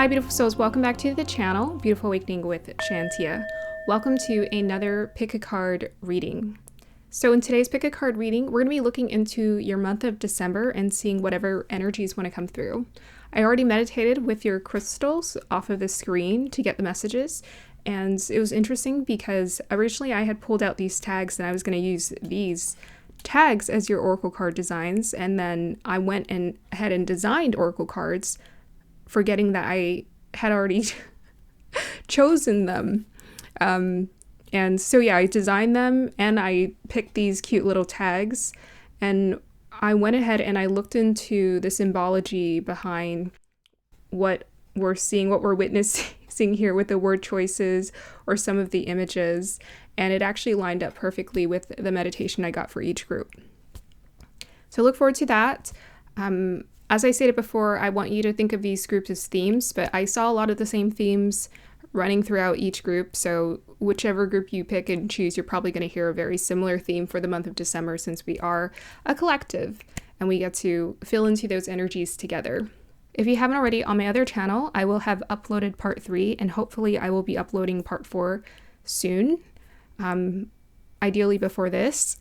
Hi beautiful souls, welcome back to the channel, Beautiful Awakening with Shantia. Welcome to another pick a card reading. So in today's pick a card reading, we're going to be looking into your month of December and seeing whatever energies want to come through. I already meditated with your crystals off of the screen to get the messages, and it was interesting because originally I had pulled out these tags and I was going to use these tags as your oracle card designs, and then I went ahead and designed oracle cards, forgetting that I had already chosen them. And so yeah, I designed them and I picked these cute little tags, and I went ahead and I looked into the symbology behind what we're seeing, what we're witnessing here with the word choices or some of the images, and it actually lined up perfectly with the meditation I got for each group. So look forward to that. As I stated before, I want you to think of these groups as themes, but I saw a lot of the same themes running throughout each group, so whichever group you pick and choose, you're probably going to hear a very similar theme for the month of December, since we are a collective and we get to fill into those energies together. If you haven't already, on my other channel, I will have uploaded part 3, and hopefully I will be uploading part 4 soon, ideally before this.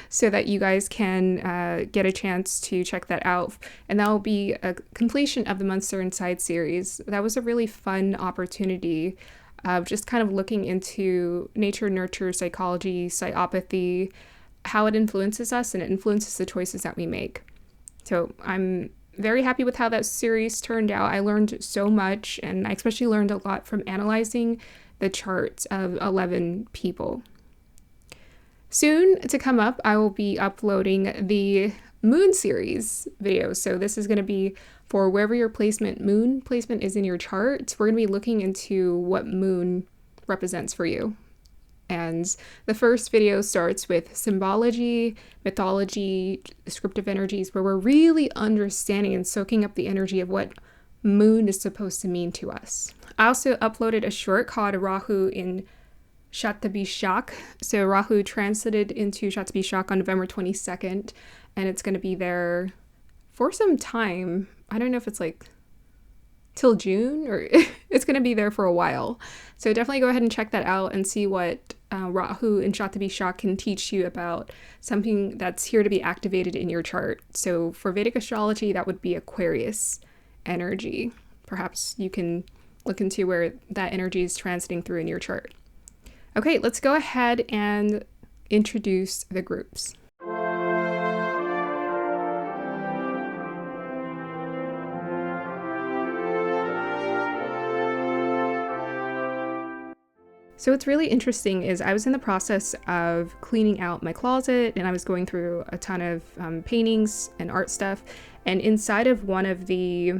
So that you guys can get a chance to check that out. And that will be a completion of the Monster Inside series. That was a really fun opportunity of just kind of looking into nature, nurture, psychology, psychopathy, how it influences us, and it influences the choices that we make. So I'm very happy with how that series turned out. I learned so much, and I especially learned a lot from analyzing the charts of 11 people. Soon to come up, I will be uploading the moon series videos. So this is going to be for wherever your moon placement is in your chart. We're going to be looking into what moon represents for you. And the first video starts with symbology, mythology, descriptive energies, where we're really understanding and soaking up the energy of what moon is supposed to mean to us. I also uploaded a short called Rahu in Shatabishak. So Rahu transited into Shatabishak on November 22nd, and it's going to be there for some time. I don't know if it's like till June, or it's going to be there for a while. So definitely go ahead and check that out and see what Rahu in Shatabishak can teach you about something that's here to be activated in your chart. So for Vedic Astrology, that would be Aquarius energy. Perhaps you can look into where that energy is transiting through in your chart. Okay, let's go ahead and introduce the groups. So what's really interesting is I was in the process of cleaning out my closet, and I was going through a ton of paintings and art stuff, and inside of one of the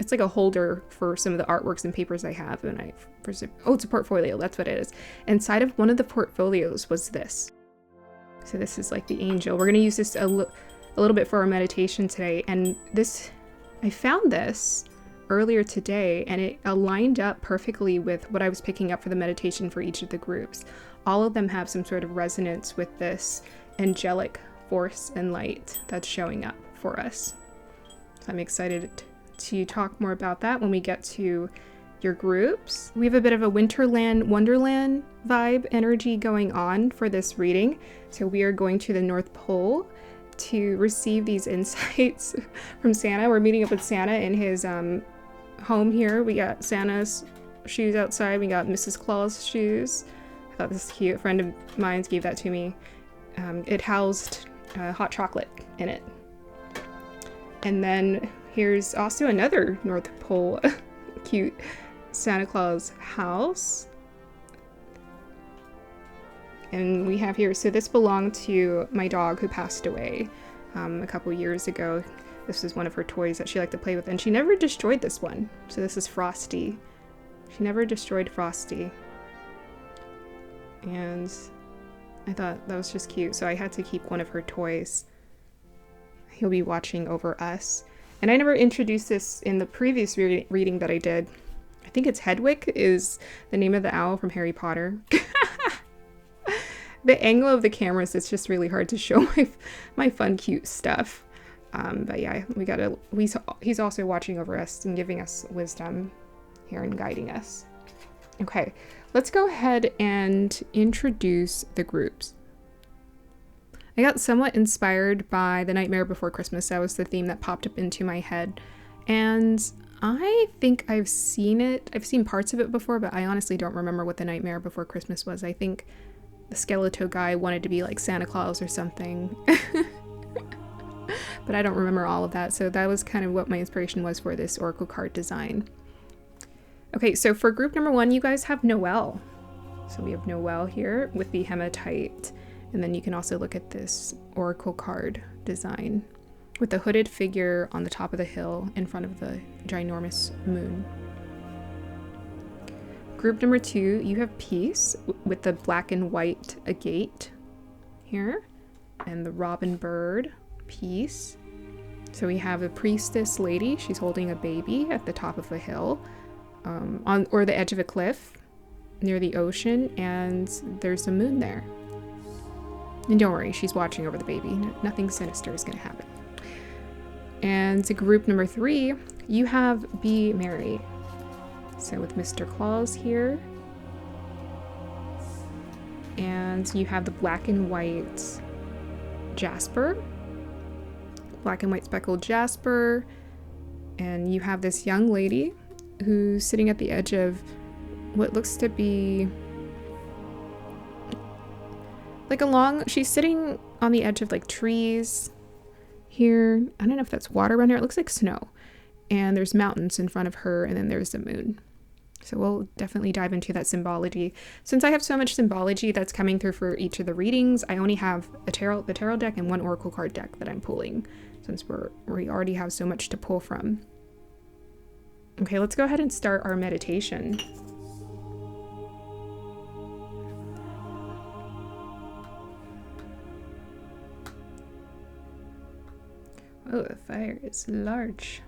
it's like a holder for some of the artworks and papers I have, and it's a portfolio, that's what it is. Inside of one of the portfolios was this. So this is like the angel. We're going to use this a little bit for our meditation today, and I found this earlier today, and it aligned up perfectly with what I was picking up for the meditation for each of the groups. All of them have some sort of resonance with this angelic force and light that's showing up for us. So I'm excited to talk more about that when we get to your groups. We have a bit of a Wonderland vibe energy going on for this reading. So we are going to the North Pole to receive these insights from Santa. We're meeting up with Santa in his home here. We got Santa's shoes outside. We got Mrs. Claus shoes. I thought this was cute. A friend of mine gave that to me. It housed hot chocolate in it. And then here's also another North Pole cute Santa Claus house. And we have here, so this belonged to my dog who passed away a couple years ago. This was one of her toys that she liked to play with, and she never destroyed this one. So this is Frosty. She never destroyed Frosty. And I thought that was just cute, so I had to keep one of her toys. He'll be watching over us. And I never introduced this in the previous reading that I did. I think it's Hedwig is the name of the owl from Harry Potter. The angle of the cameras, it's just really hard to show my fun, cute stuff. But yeah, he's also watching over us and giving us wisdom here and guiding us. Okay, let's go ahead and introduce the groups. I got somewhat inspired by The Nightmare Before Christmas. That was the theme that popped up into my head. And I think I've seen it. I've seen parts of it before, but I honestly don't remember what The Nightmare Before Christmas was. I think the Skeleto guy wanted to be like Santa Claus or something. But I don't remember all of that. So that was kind of what my inspiration was for this oracle card design. Okay, so for group number 1, you guys have Noel. So we have Noel here with the hematite. And then you can also look at this oracle card design with the hooded figure on the top of the hill in front of the ginormous moon. Group number 2, you have Peace with the black and white agate here and the robin bird, Peace. So we have a priestess lady. She's holding a baby at the top of a hill or the edge of a cliff near the ocean, and there's a moon there. And don't worry, she's watching over the baby. Nothing sinister is going to happen. And to group number 3, you have Be Merry. So with Mr. Claus here. And you have the black and white jasper. Black and white speckled jasper. And you have this young lady who's sitting at the edge of what looks to be like she's sitting on the edge of like trees here. I don't know if that's water around here. It looks like snow. And there's mountains in front of her, and then there's the moon. So we'll definitely dive into that symbology. Since I have so much symbology that's coming through for each of the readings, I only have the tarot deck and one oracle card deck that I'm pulling, since we already have so much to pull from. Okay, let's go ahead and start our meditation. Oh, the fire is large.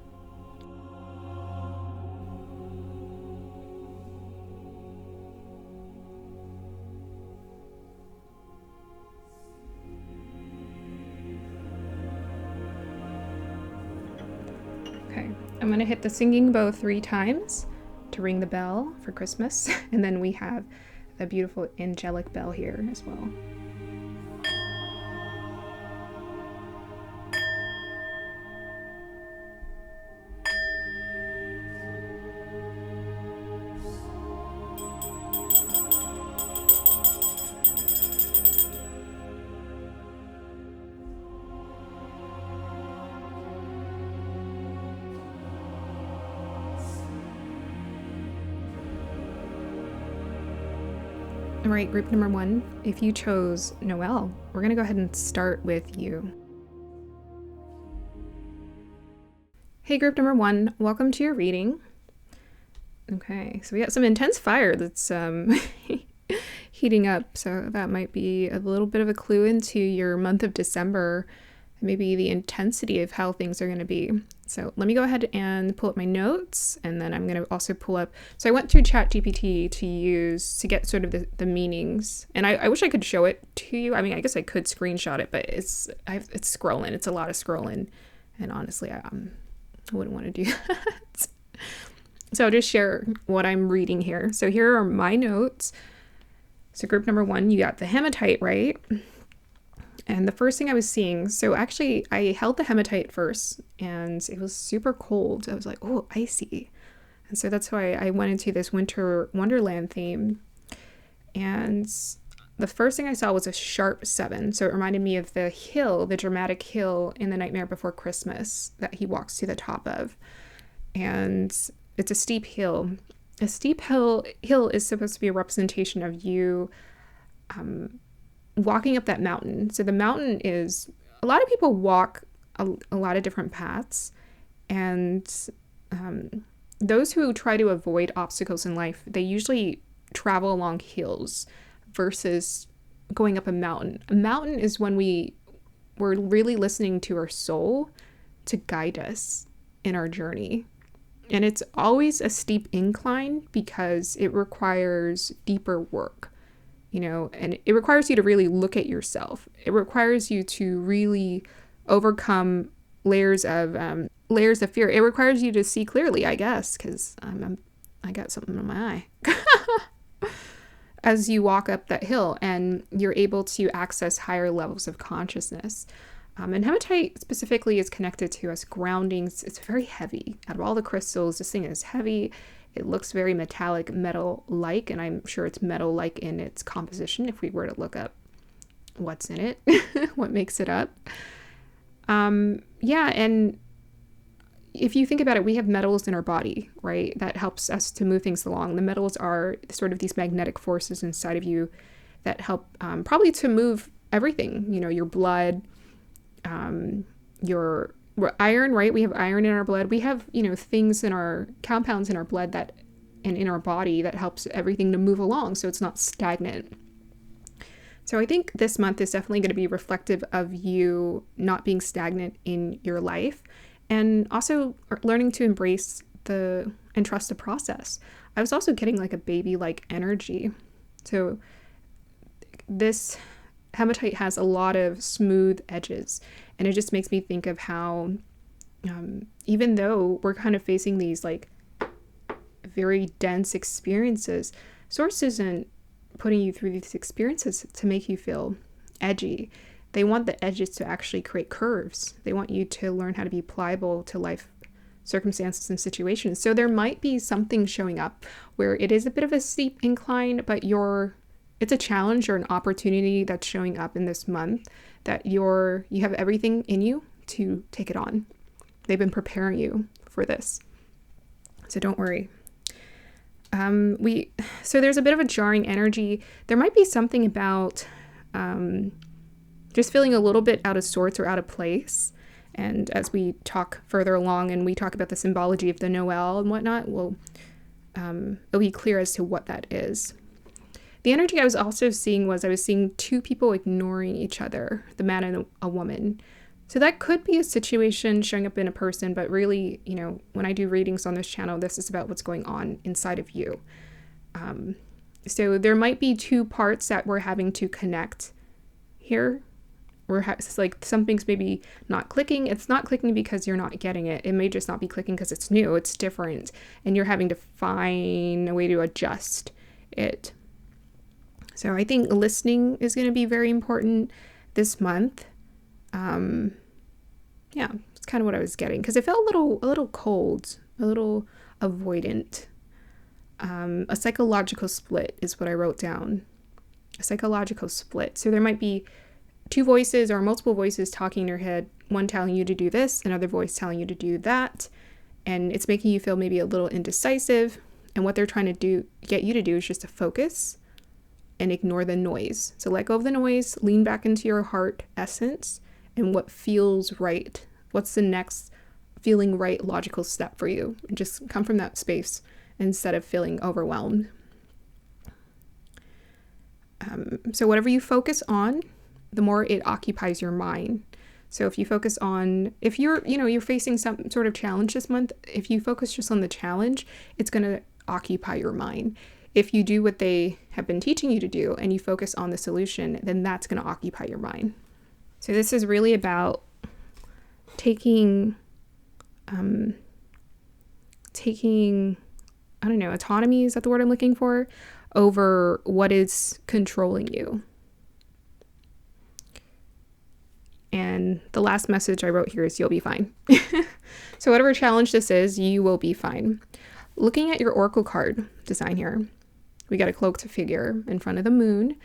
Okay, I'm going to hit the singing bowl 3 times to ring the bell for Christmas. And then we have the beautiful angelic bell here as well. All right, group number 1, if you chose Noel, we're going to go ahead and start with you. Hey, group number 1, welcome to your reading. Okay, so we got some intense fire that's heating up, so that might be a little bit of a clue into your month of December, maybe the intensity of how things are going to be. So let me go ahead and pull up my notes, and then I'm going to also pull up. So I went to ChatGPT to get sort of the meanings, and I wish I could show it to you. I mean, I guess I could screenshot it, but it's scrolling. It's a lot of scrolling, and honestly, I wouldn't want to do that. So I'll just share what I'm reading here. So here are my notes. So group number 1, you got the hematite, right? And the first thing I was seeing, so actually I held the hematite first and it was super cold. I was like, oh, icy. And so that's why I went into this winter wonderland theme. And the first thing I saw was a sharp 7. So it reminded me of the hill, the dramatic hill in The Nightmare Before Christmas that he walks to the top of. And it's a steep hill. A steep hill is supposed to be a representation of you walking up that mountain. So the mountain is, a lot of people walk a lot of different paths, and those who try to avoid obstacles in life, they usually travel along hills versus going up a mountain. A mountain is when we're really listening to our soul to guide us in our journey. And it's always a steep incline because it requires deeper work. And it requires you to really look at yourself. It requires you to really overcome layers of fear. It requires you to see clearly, I guess, because I got something in my eye. As you walk up that hill, and you're able to access higher levels of consciousness. And hematite specifically is connected to us grounding. It's very heavy. Out of all the crystals, this thing is heavy. It looks very metallic, metal-like, and I'm sure it's metal-like in its composition if we were to look up what's in it, what makes it up. Yeah, and if you think about it, we have metals in our body, right? That helps us to move things along. The metals are sort of these magnetic forces inside of you that help probably to move everything, your blood, your iron, right? We have iron in our blood. We have, things in our compounds in our blood and in our body that helps everything to move along. So it's not stagnant. So I think this month is definitely going to be reflective of you not being stagnant in your life, and also learning to embrace and trust the process. I was also getting like a baby-like energy. So this hematite has a lot of smooth edges, and it just makes me think of how even though we're kind of facing these like very dense experiences, Source isn't putting you through these experiences to make you feel edgy. They want the edges to actually create curves. They want you to learn how to be pliable to life circumstances and situations. So there might be something showing up where it is a bit of a steep incline, but it's a challenge or an opportunity that's showing up in this month that you have everything in you to take it on. They've been preparing you for this. So don't worry. So there's a bit of a jarring energy. There might be something about just feeling a little bit out of sorts or out of place. And as we talk further along and we talk about the symbology of the Noel and whatnot, it'll be clear as to what that is. The energy I was also seeing I was seeing two people ignoring each other, the man and a woman. So that could be a situation showing up in a person, but really, when I do readings on this channel, this is about what's going on inside of you. So there might be two parts that we're having to connect here. It's like something's maybe not clicking. It's not clicking because you're not getting it. It may just not be clicking because it's new, it's different, and you're having to find a way to adjust it. So I think listening is going to be very important this month. Yeah, it's kind of what I was getting, because it felt a little cold, a little avoidant. A psychological split is what I wrote down. A psychological split. So there might be two voices or multiple voices talking in your head, one telling you to do this, another voice telling you to do that, and it's making you feel maybe a little indecisive. And what they're trying to get you to do is just to focus and ignore the noise. So let go of the noise, lean back into your heart essence and what feels right. What's the next feeling right logical step for you? And just come from that space instead of feeling overwhelmed. So whatever you focus on, the more it occupies your mind. So if you focus on, if you're facing some sort of challenge this month, if you focus just on the challenge, it's going to occupy your mind. If you do what they have been teaching you to do and you focus on the solution, then that's going to occupy your mind. So this is really about taking autonomy, is that the word I'm looking for, over what is controlling you. And the last message I wrote here is you'll be fine. So whatever challenge this is, you will be fine. Looking at your oracle card design here, we got a cloaked figure in front of the moon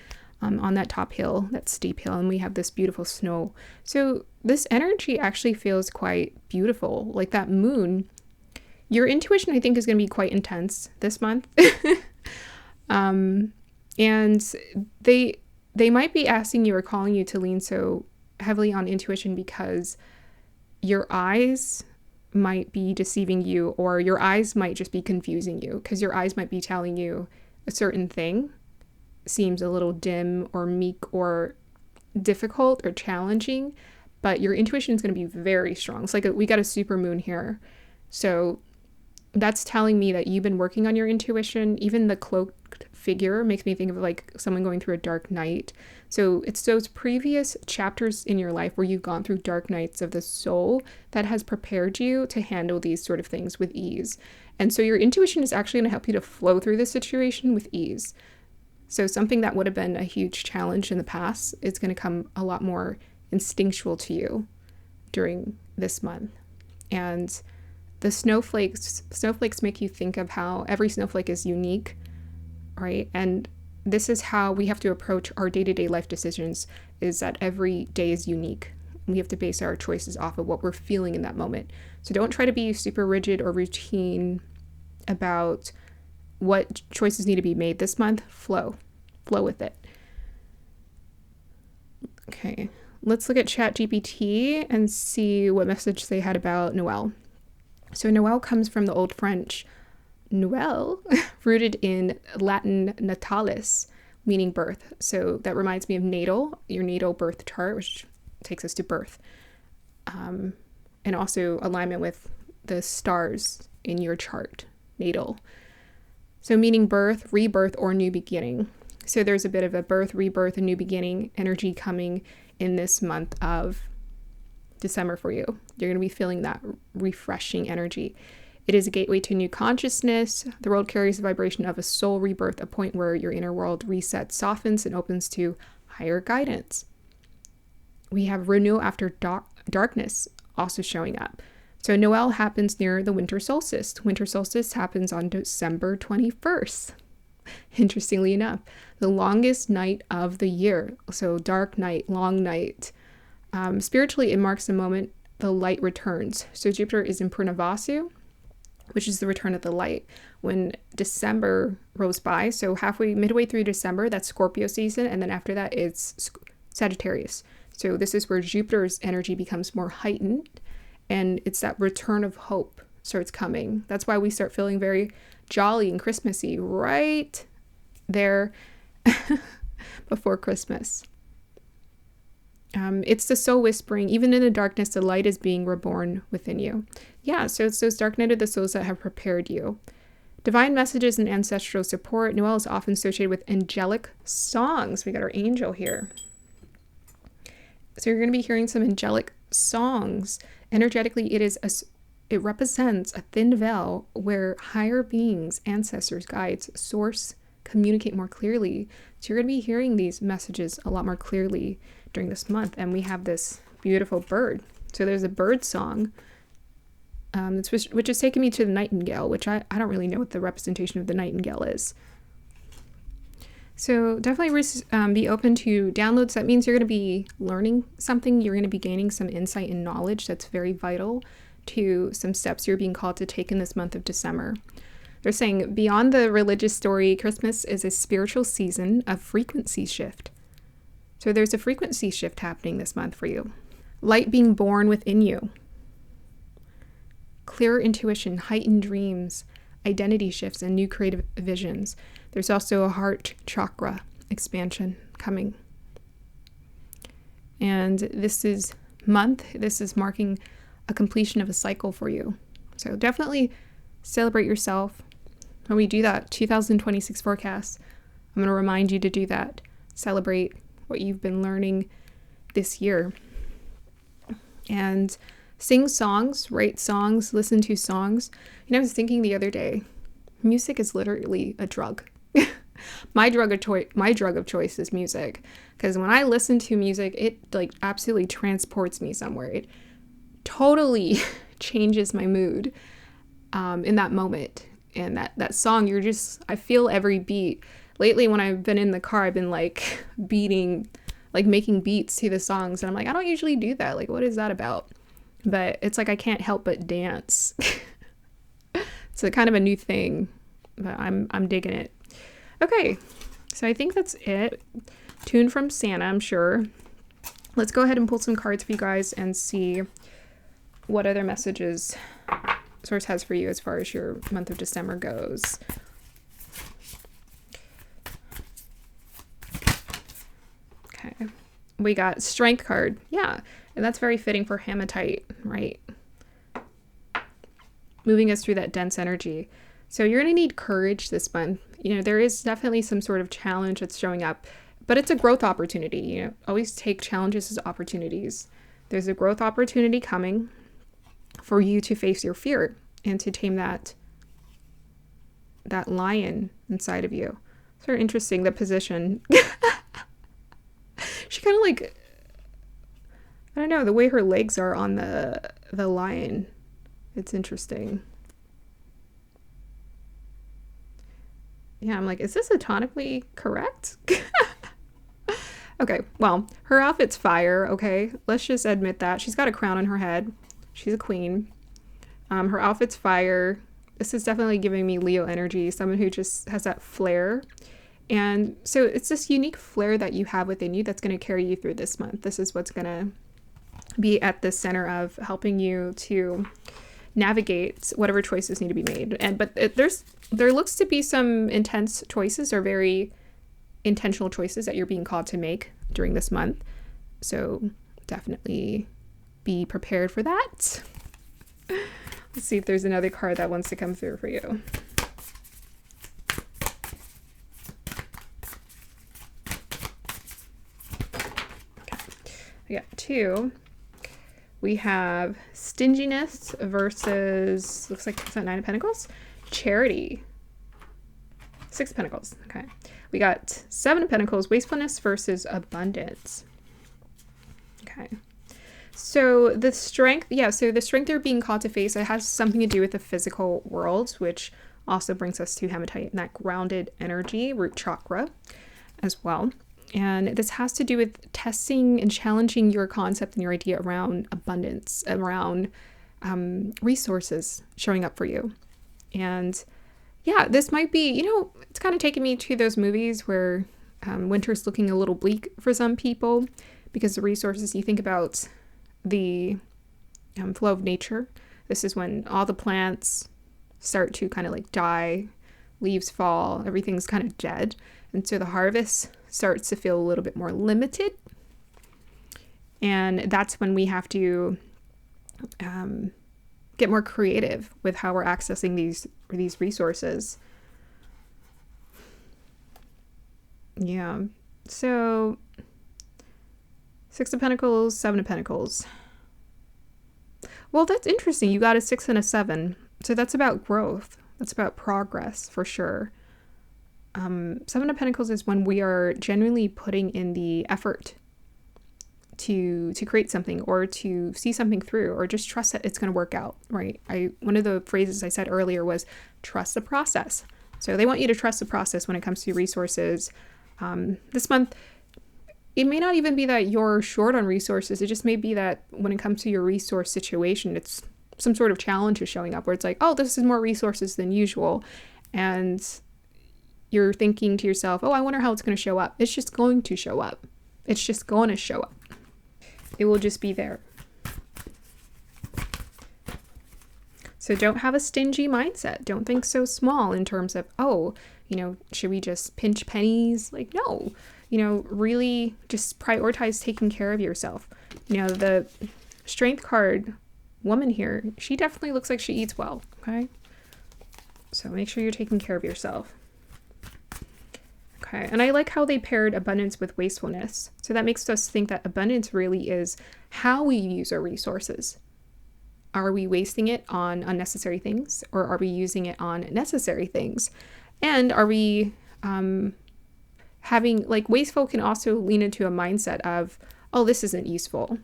on that top hill, that steep hill, and we have this beautiful snow. So this energy actually feels quite beautiful. Like that moon, your intuition, I think, is going to be quite intense this month. And they might be asking you or calling you to lean so heavily on intuition because your eyes might be deceiving you, or your eyes might just be confusing you, because your eyes might be telling you a certain thing seems a little dim or meek or difficult or challenging, but your intuition is going to be very strong. It's like we got a super moon here. So that's telling me that you've been working on your intuition. Even the cloaked dark figure. It makes me think of like someone going through a dark night. So it's those previous chapters in your life where you've gone through dark nights of the soul that has prepared you to handle these sort of things with ease. And so your intuition is actually going to help you to flow through the situation with ease. So something that would have been a huge challenge in the past is going to come a lot more instinctual to you during this month. And the snowflakes make you think of how every snowflake is unique, right? And this is how we have to approach our day-to-day life decisions, is that every day is unique. We have to base our choices off of what we're feeling in that moment. So don't try to be super rigid or routine about what choices need to be made this month. Flow with it. Okay, let's look at ChatGPT and see what message they had about Noel. So Noel comes from the Old French Noel, rooted in Latin natalis, meaning birth. So that reminds me of natal, your natal birth chart, which takes us to birth. And also alignment with the stars in your chart, natal. So meaning birth, rebirth, or new beginning. So there's a bit of a birth, rebirth, and new beginning energy coming in this month of December for you. You're going to be feeling that refreshing energy. It is a gateway to new consciousness. The world carries the vibration of a soul rebirth, a point where your inner world resets, softens, and opens to higher guidance. We have renewal after darkness also showing up. So Noel happens near the winter solstice. Winter solstice happens on December 21st. Interestingly enough, the longest night of the year. So dark night, long night. Spiritually, it marks the moment the light returns. So Jupiter is in Purnavasu, which is the return of the light. When December rolls by, so midway through December, that's Scorpio season, and then after that, it's Sagittarius. So this is where Jupiter's energy becomes more heightened, and it's that return of hope starts coming. That's why we start feeling very jolly and Christmassy right there before Christmas. It's the soul whispering, even in the darkness, the light is being reborn within you. Yeah, so it's those dark night of the souls that have prepared you. Divine messages and ancestral support. Noel is often associated with angelic songs. We got our angel here. So you're going to be hearing some angelic songs. Energetically, it represents a thin veil where higher beings, ancestors, guides, source communicate more clearly. So you're going to be hearing these messages a lot more clearly during this month. And we have this beautiful bird. So there's a bird song, which is taking me to the nightingale, which I don't really know what the representation of the nightingale is. So definitely be open to downloads. That means you're going to be learning something. You're going to be gaining some insight and knowledge that's very vital to some steps you're being called to take in this month of December. They're saying, beyond the religious story, Christmas is a spiritual season of frequency shift. So there's a frequency shift happening this month for you. Light being born within you. Clearer intuition, heightened dreams, identity shifts, and new creative visions. There's also a heart chakra expansion coming. And this is marking a completion of a cycle for you. So definitely celebrate yourself. When we do that 2026 forecast, I'm going to remind you to do that. Celebrate what you've been learning this year. And sing songs, write songs, listen to songs. I was thinking the other day, music is literally a drug. My drug of choice is music, because when I listen to music, it absolutely transports me somewhere. It totally changes my mood in that moment. And that song, I feel every beat. Lately, when I've been in the car, I've been making beats to the songs, and I'm like, I don't usually do that. What is that about? But it's I can't help but dance. It's a kind of a new thing, but I'm digging it. Okay, so I think that's it. Tune from Santa, I'm sure. Let's go ahead and pull some cards for you guys and see what other messages Source has for you as far as your month of December goes. Okay, we got Strength card. Yeah, and that's very fitting for Hematite, right? Moving us through that dense energy. So you're going to need courage this month. There is definitely some sort of challenge that's showing up, but it's a growth opportunity. Always take challenges as opportunities. There's a growth opportunity coming for you to face your fear and to tame that lion inside of you. It's very interesting, the position. She kind of like, I don't know, the way her legs are on the lion. It's interesting. Yeah, I'm like, is this anatomically correct? Okay, well, her outfit's fire, okay? Let's just admit that. She's got a crown on her head. She's a queen. Her outfit's fire. This is definitely giving me Leo energy, someone who just has that flair. And so it's this unique flair that you have within you that's going to carry you through this month. This is what's going to be at the center of helping you to navigate whatever choices need to be made. But there looks to be some intense choices or very intentional choices that you're being called to make during this month. So definitely be prepared for that. Let's see if there's another card that wants to come through for you. Okay. I got two. We have stinginess versus, looks like, is that Nine of Pentacles? Charity. Six of Pentacles. Okay. We got Seven of Pentacles, wastefulness versus abundance. Okay. So the strength, so the strength they're being called to face, it has something to do with the physical world, which also brings us to hematite and that grounded energy, root chakra as well. And this has to do with testing and challenging your concept and your idea around abundance, around resources showing up for you. And yeah, this might be, it's kind of taking me to those movies where winter's looking a little bleak for some people because the resources, you think about the flow of nature. This is when all the plants start to kind of like die, leaves fall, everything's kind of dead. And so the harvest starts to feel a little bit more limited. And that's when we have to get more creative with how we're accessing these resources. Yeah. So Six of Pentacles, Seven of Pentacles. Well, that's interesting. You got a 6 and a 7. So that's about growth. That's about progress for sure. Seven of Pentacles is when we are genuinely putting in the effort to create something or to see something through or just trust that it's going to work out, right? One of the phrases I said earlier was trust the process. So they want you to trust the process when it comes to resources. This month, it may not even be that you're short on resources. It just may be that when it comes to your resource situation, it's some sort of challenge is showing up where it's like, oh, this is more resources than usual. And you're thinking to yourself, oh, I wonder how it's going to show up. It's just going to show up. It's just going to show up. It will just be there. So don't have a stingy mindset. Don't think so small in terms of, oh, should we just pinch pennies? Like, no, really just prioritize taking care of yourself. The strength card woman here, she definitely looks like she eats well. Okay. So make sure you're taking care of yourself. Okay, and I like how they paired abundance with wastefulness. So that makes us think that abundance really is how we use our resources. Are we wasting it on unnecessary things or are we using it on necessary things? And are we having, like, wasteful can also lean into a mindset of, oh, this isn't useful.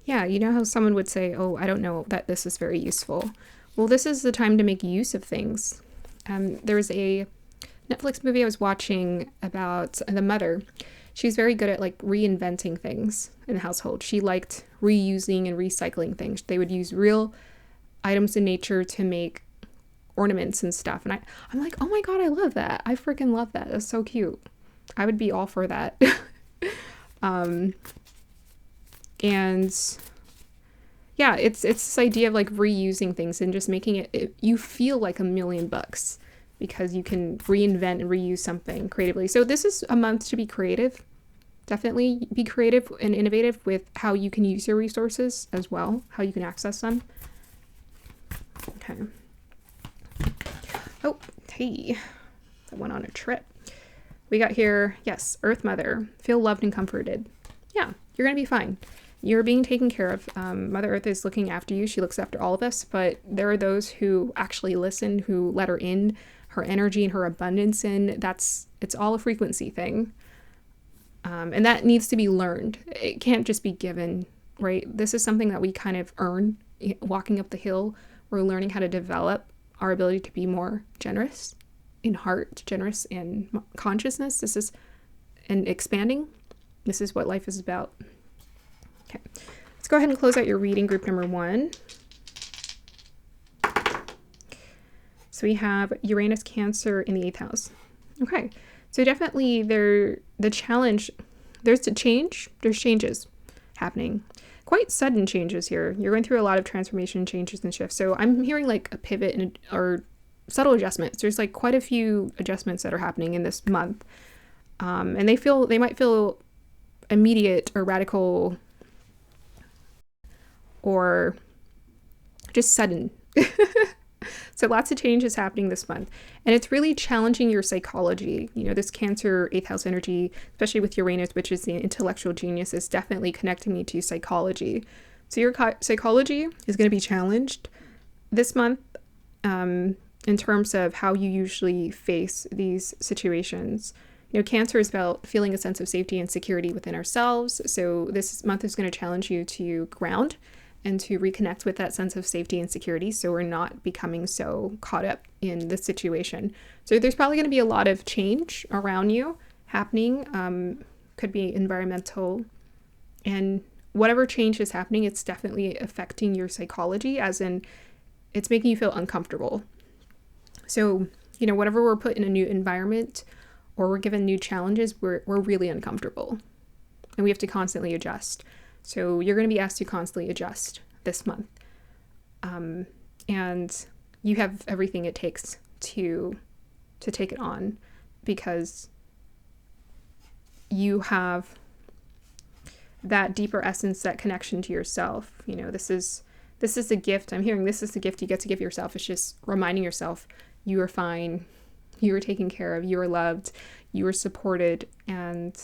Yeah, you know how someone would say, oh, I don't know that this is very useful. Well, this is the time to make use of things. There's a Netflix movie I was watching about the mother. She's very good at like reinventing things in the household. She liked reusing and recycling things. They would use real items in nature to make ornaments and stuff. And I'm like, oh my God, I love that. I freaking love that. That's so cute. I would be all for that. And yeah, it's this idea of like reusing things and just making it you feel like $1,000,000 because you can reinvent and reuse something creatively. So this is a month to be creative. Definitely be creative and innovative with how you can use your resources as well, how you can access them. Okay. Oh, hey, I went on a trip. We got here, yes, Earth Mother. Feel loved and comforted. Yeah, you're going to be fine. You're being taken care of. Mother Earth is looking after you. She looks after all of us, but there are those who actually listen, who let her in, her energy and her abundance in. It's all a frequency thing. And that needs to be learned. It can't just be given, right? This is something that we kind of earn walking up the hill. We're learning how to develop our ability to be more generous in heart, generous in consciousness. This is, and expanding. This is what life is about. Okay, let's go ahead and close out your reading, group number 1. So we have Uranus Cancer in the 8th house. Okay, so definitely there's changes happening. Quite sudden changes here. You're going through a lot of transformation, changes, and shifts. So I'm hearing like a pivot or subtle adjustments. There's like quite a few adjustments that are happening in this month. And they might feel immediate or radical or just sudden. So lots of changes happening this month. And it's really challenging your psychology. You know, this Cancer 8th house energy, especially with Uranus, which is the intellectual genius, is definitely connecting me to psychology. So your psychology is going to be challenged this month in terms of how you usually face these situations. You know, Cancer is about feeling a sense of safety and security within ourselves. So this month is going to challenge you to ground and to reconnect with that sense of safety and security, so we're not becoming so caught up in the situation. So there's probably going to be a lot of change around you happening. Could be environmental, and whatever change is happening, it's definitely affecting your psychology, as in it's making you feel uncomfortable. So, you know, whenever we're put in a new environment or we're given new challenges, we're really uncomfortable, and we have to constantly adjust. So you're going to be asked to constantly adjust this month. And you have everything it takes to take it on, because you have that deeper essence, that connection to yourself. You know, this is a gift. I'm hearing this is the gift you get to give yourself. It's just reminding yourself you are fine, you are taken care of, you are loved, you are supported, and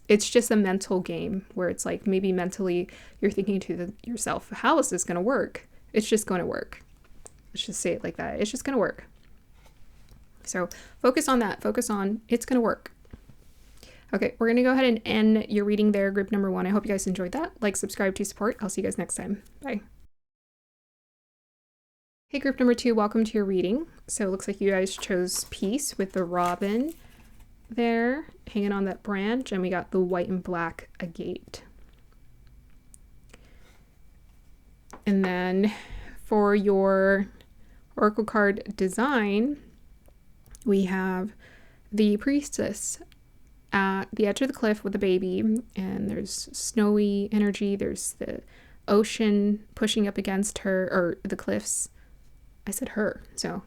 it's just a mental game where it's like maybe mentally you're thinking to yourself, how is this going to work? It's just going to work. Let's just say it like that. It's just going to work. So focus on that. Focus on it's going to work. Okay, we're going to go ahead and end your reading there, group number 1. I hope you guys enjoyed that. Like, subscribe to support. I'll see you guys next time. Bye. Hey, group number 2, welcome to your reading. So it looks like you guys chose peace with the robin there hanging on that branch, and we got the white and black agate. And then for your oracle card design, we have the priestess at the edge of the cliff with a baby, and there's snowy energy, there's the ocean pushing up against her, or the cliffs. I said her, so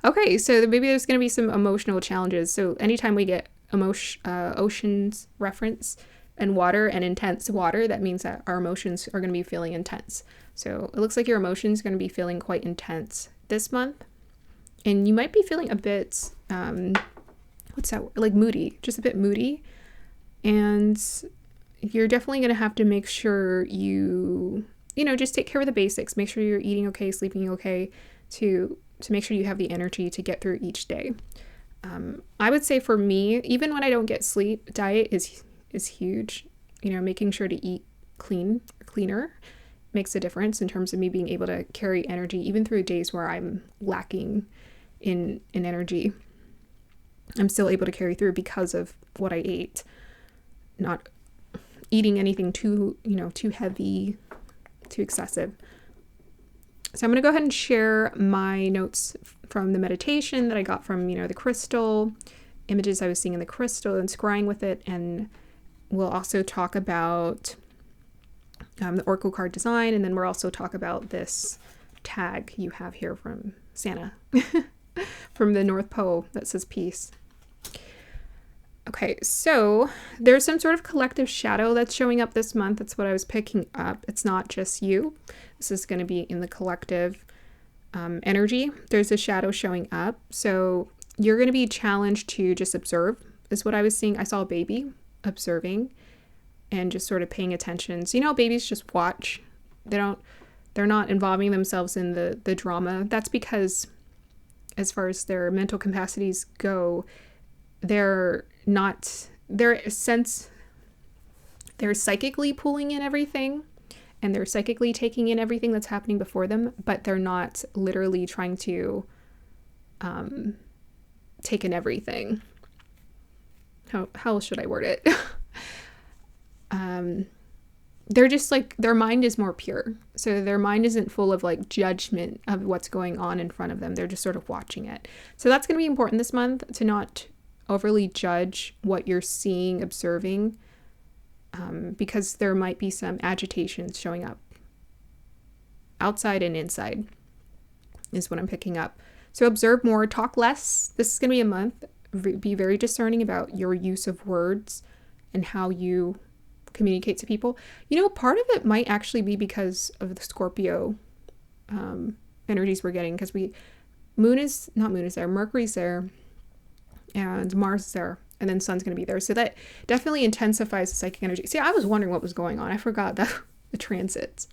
okay, so maybe there's going to be some emotional challenges. So anytime we get oceans reference and water and intense water, that means that our emotions are going to be feeling intense. So it looks like your emotions are going to be feeling quite intense this month. And you might be feeling a bit, like moody, just a bit moody. And you're definitely going to have to make sure you just take care of the basics. Make sure you're eating okay, sleeping okay, to make sure you have the energy to get through each day. I would say for me, even when I don't get sleep, diet is huge. You know, making sure to eat cleaner makes a difference in terms of me being able to carry energy even through days where I'm lacking in energy. I'm still able to carry through because of what I ate. Not eating anything too heavy, too excessive. So I'm going to go ahead and share my notes from the meditation that I got from, the crystal, images I was seeing in the crystal and scrying with it. And we'll also talk about the oracle card design. And then we'll also talk about this tag you have here from Santa, from the North Pole that says peace. Okay, so there's some sort of collective shadow that's showing up this month. That's what I was picking up. It's not just you. This is going to be in the collective. energy. There's a shadow showing up. So you're going to be challenged to just observe, is what I was seeing. I saw a baby observing and just sort of paying attention. So, babies just watch. They're not involving themselves in the drama. That's because as far as their mental capacities go, they're psychically pulling in everything, and they're psychically taking in everything that's happening before them, but they're not literally trying to take in everything. How should I word it? They're just like, their mind is more pure. So their mind isn't full of like judgment of what's going on in front of them. They're just sort of watching it. So that's going to be important this month, to not overly judge what you're seeing, observing, because there might be some agitation showing up outside and inside is what I'm picking up. So observe more, talk less. This is going to be a month. Be very discerning about your use of words and how you communicate to people. Part of it might actually be because of the Scorpio energies we're getting, because Mercury's there, and Mars is there, and then Sun's going to be there. So that definitely intensifies the psychic energy. See, I was wondering what was going on. I forgot that the transits.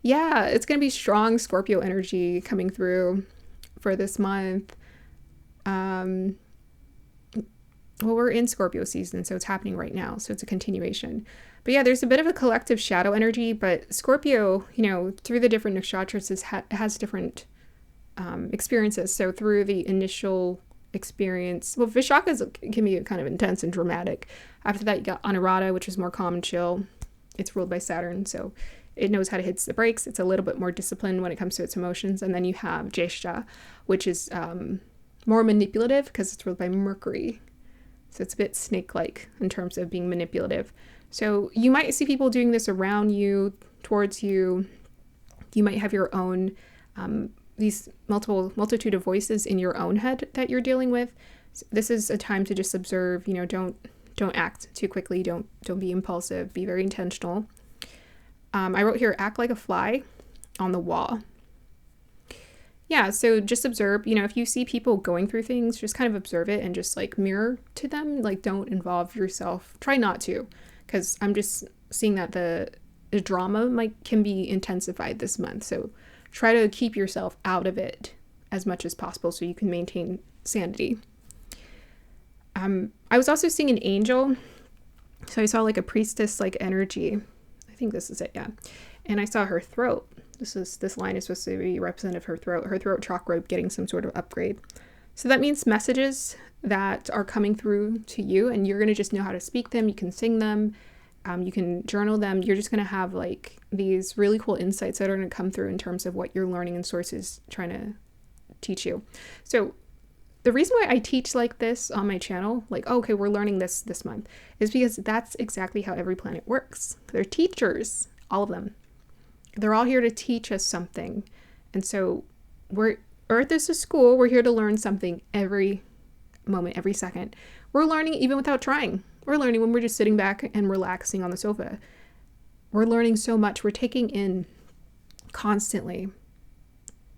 Yeah, it's going to be strong Scorpio energy coming through for this month. Well, we're in Scorpio season, so it's happening right now. So it's a continuation. But yeah, there's a bit of a collective shadow energy, but Scorpio, through the different nakshatras has different experiences. So through the initial experience, well, Vishaka can be kind of intense and dramatic. After that, you got Anurata, which is more calm and chill. It's ruled by Saturn, so it knows how to hit the brakes. It's a little bit more disciplined when it comes to its emotions. And then you have Jyeshtha, which is more manipulative because it's ruled by Mercury. So it's a bit snake-like in terms of being manipulative. So you might see people doing this around you, towards you. You might have your own, these multitude of voices in your own head that you're dealing with. So this is a time to just observe, don't act too quickly. Don't be impulsive. Be very intentional. I wrote here, act like a fly on the wall. Yeah, so just observe, if you see people going through things, just kind of observe it and just like mirror to them. Like, don't involve yourself. Try not to, because I'm just seeing that the drama can be intensified this month. So try to keep yourself out of it as much as possible so you can maintain sanity. I was also seeing an angel. So I saw like a priestess like energy. I think this is it, yeah. And I saw her throat. This line is supposed to be representative of her throat chakra getting some sort of upgrade. So that means messages that are coming through to you, and you're going to just know how to speak them. You can sing them. You can journal them. You're just going to have like these really cool insights that are going to come through in terms of what you're learning and sources trying to teach you. So the reason why I teach like this on my channel, like, okay, we're learning this month, is because that's exactly how every planet works. They're teachers, all of them. They're all here to teach us something. And so Earth is a school. We're here to learn something every moment, every second. We're learning even without trying. We're learning when we're just sitting back and relaxing on the sofa. We're learning so much. We're taking in constantly.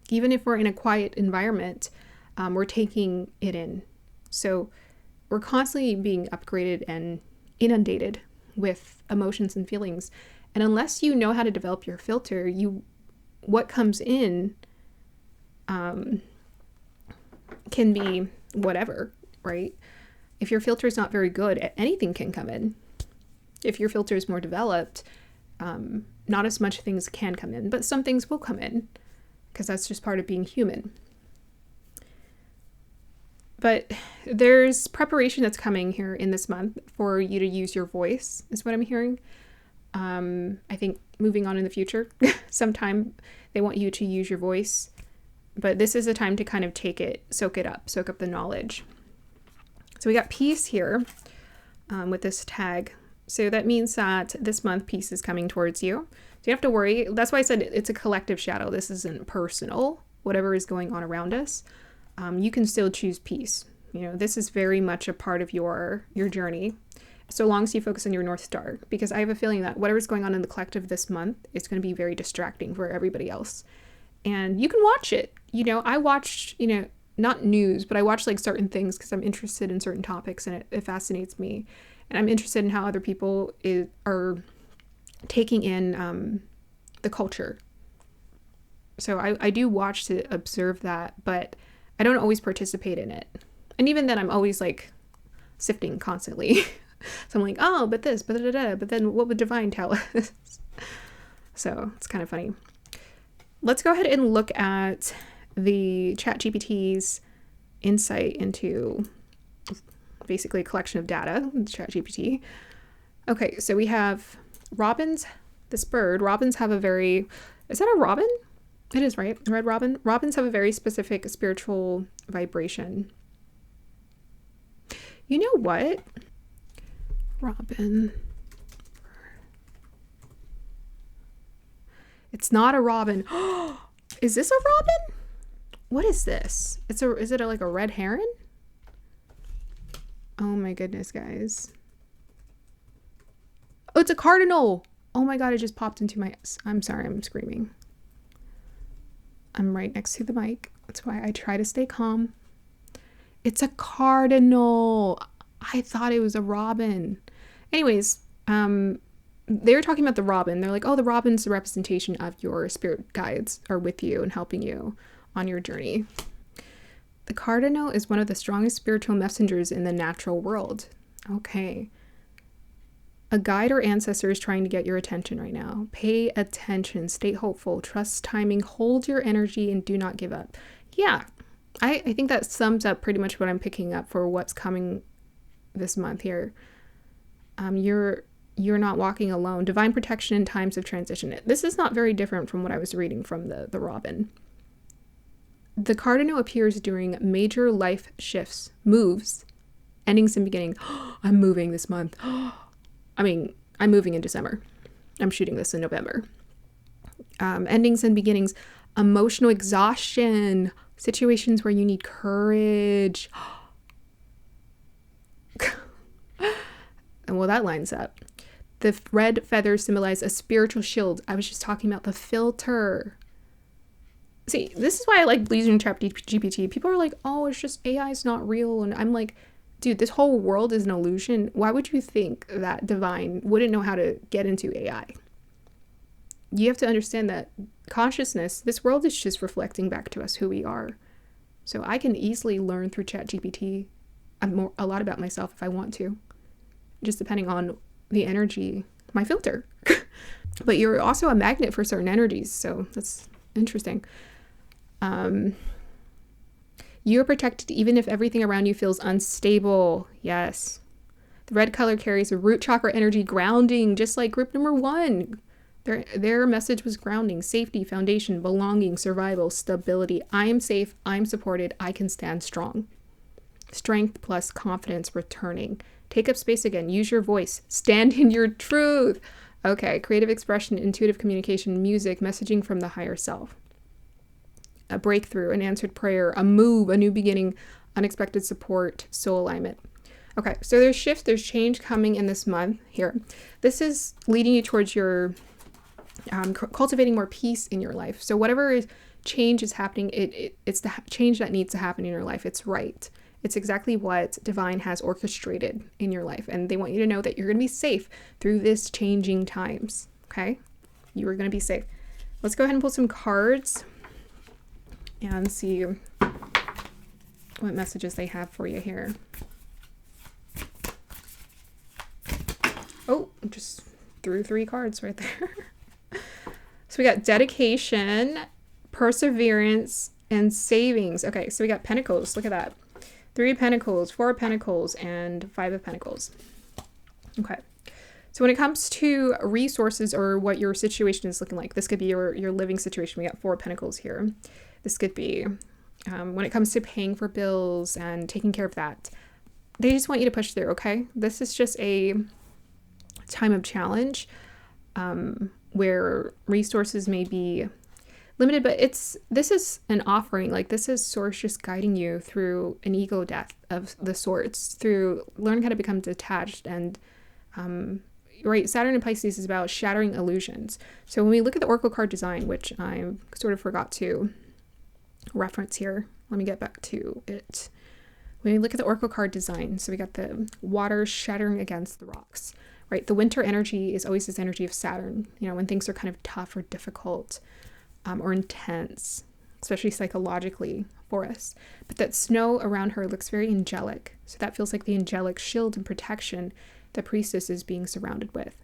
Even if we're in a quiet environment, we're taking it in. So we're constantly being upgraded and inundated with emotions and feelings. And unless you know how to develop your filter, what comes in can be whatever, right? If your filter is not very good, anything can come in. If your filter is more developed, not as much things can come in, but some things will come in because that's just part of being human. But there's preparation that's coming here in this month for you to use your voice, is what I'm hearing. I think moving on in the future, sometime they want you to use your voice, but this is a time to kind of soak up the knowledge. So we got peace here with this tag. So that means that this month peace is coming towards you. So you don't have to worry. That's why I said it's a collective shadow. This isn't personal, whatever is going on around us. You can still choose peace. This is very much a part of your journey, so long as you focus on your North Star, because I have a feeling that whatever's going on in the collective this month is going to be very distracting for everybody else. And you can watch it. I watch, not news, but I watch like certain things because I'm interested in certain topics, and it fascinates me. And I'm interested in how other people are taking in the culture. So I do watch to observe that, but I don't always participate in it. And even then, I'm always like sifting constantly. So I'm like, oh, but this, but da-da-da, but then what would divine tell us? So it's kind of funny. Let's go ahead and look at the ChatGPT's insight into basically a collection of data, ChatGPT. Okay, so we have robins, this bird. Robins have a very, is that a robin? It is, right? Red robin. Robins have a very specific spiritual vibration. You know what? Robin. It's not a robin. Is this a robin? What is this? Is it like a red heron? Oh my goodness, guys. Oh, it's a cardinal. Oh my God, it just popped into my, I'm sorry, I'm screaming. I'm right next to the mic. That's why I try to stay calm. It's a cardinal. I thought it was a robin. Anyways, they were talking about the robin. They're like, oh, the robin's the representation of your spirit guides are with you and helping you on your journey. The cardinal is one of the strongest spiritual messengers in the natural world. Okay. A guide or ancestor is trying to get your attention right now. Pay attention, stay hopeful, trust timing, hold your energy, and do not give up. Yeah, I think that sums up pretty much what I'm picking up for what's coming this month here. You're not walking alone. Divine protection in times of transition. This is not very different from what I was reading from the robin. The cardinal appears during major life shifts, moves, endings and beginning. I'm moving this month. I'm moving in December. I'm shooting this in November. Endings and beginnings, emotional exhaustion, situations where you need courage. And well, that lines up. The red feathers symbolize a spiritual shield. I was just talking about the filter. See, this is why I like using ChatGPT. People are like, oh, it's just AI is not real. And I'm like, dude, this whole world is an illusion. Why would you think that divine wouldn't know how to get into AI? You have to understand that consciousness, this world is just reflecting back to us who we are. So I can easily learn through ChatGPT a lot about myself if I want to, just depending on the energy, my filter. But you're also a magnet for certain energies, so that's interesting. You are protected even if everything around you feels unstable. Yes. The red color carries a root chakra energy, grounding, just like group number 1. Their message was grounding, safety, foundation, belonging, survival, stability. I am safe. I'm supported. I can stand strong. Strength plus confidence returning. Take up space again. Use your voice. Stand in your truth. Okay. Creative expression, intuitive communication, music, messaging from the higher self. A breakthrough, an answered prayer, a move, a new beginning, unexpected support, soul alignment. Okay, so there's shift, there's change coming in this month here. This is leading you towards your cultivating more peace in your life. So whatever change is happening, it's the change that needs to happen in your life. It's right. It's exactly what divine has orchestrated in your life. And they want you to know that you're going to be safe through this changing times. Okay? You are going to be safe. Let's go ahead and pull some cards and see what messages they have for you here. Oh, just threw 3 cards right there. So we got dedication, perseverance, and savings. Okay, so we got pentacles. Look at that. 3 pentacles, 4 pentacles, and 5 of pentacles. Okay. So when it comes to resources or what your situation is looking like, this could be your living situation. We got 4 pentacles here. This could be when it comes to paying for bills and taking care of that. They just want you to push through, okay? This is just a time of challenge where resources may be limited, but this is an offering. Like, this is source just guiding you through an ego death of the sorts, through learning how to become detached and right, Saturn in Pisces is about shattering illusions. So when we look at the Oracle card design, which I sort of forgot to reference here, let me get back to it. When we look at the Oracle card design, so we got the water shattering against the rocks, right? The winter energy is always this energy of Saturn, when things are kind of tough or difficult or intense, especially psychologically for us. But that snow around her looks very angelic. So that feels like the angelic shield and protection the priestess is being surrounded with.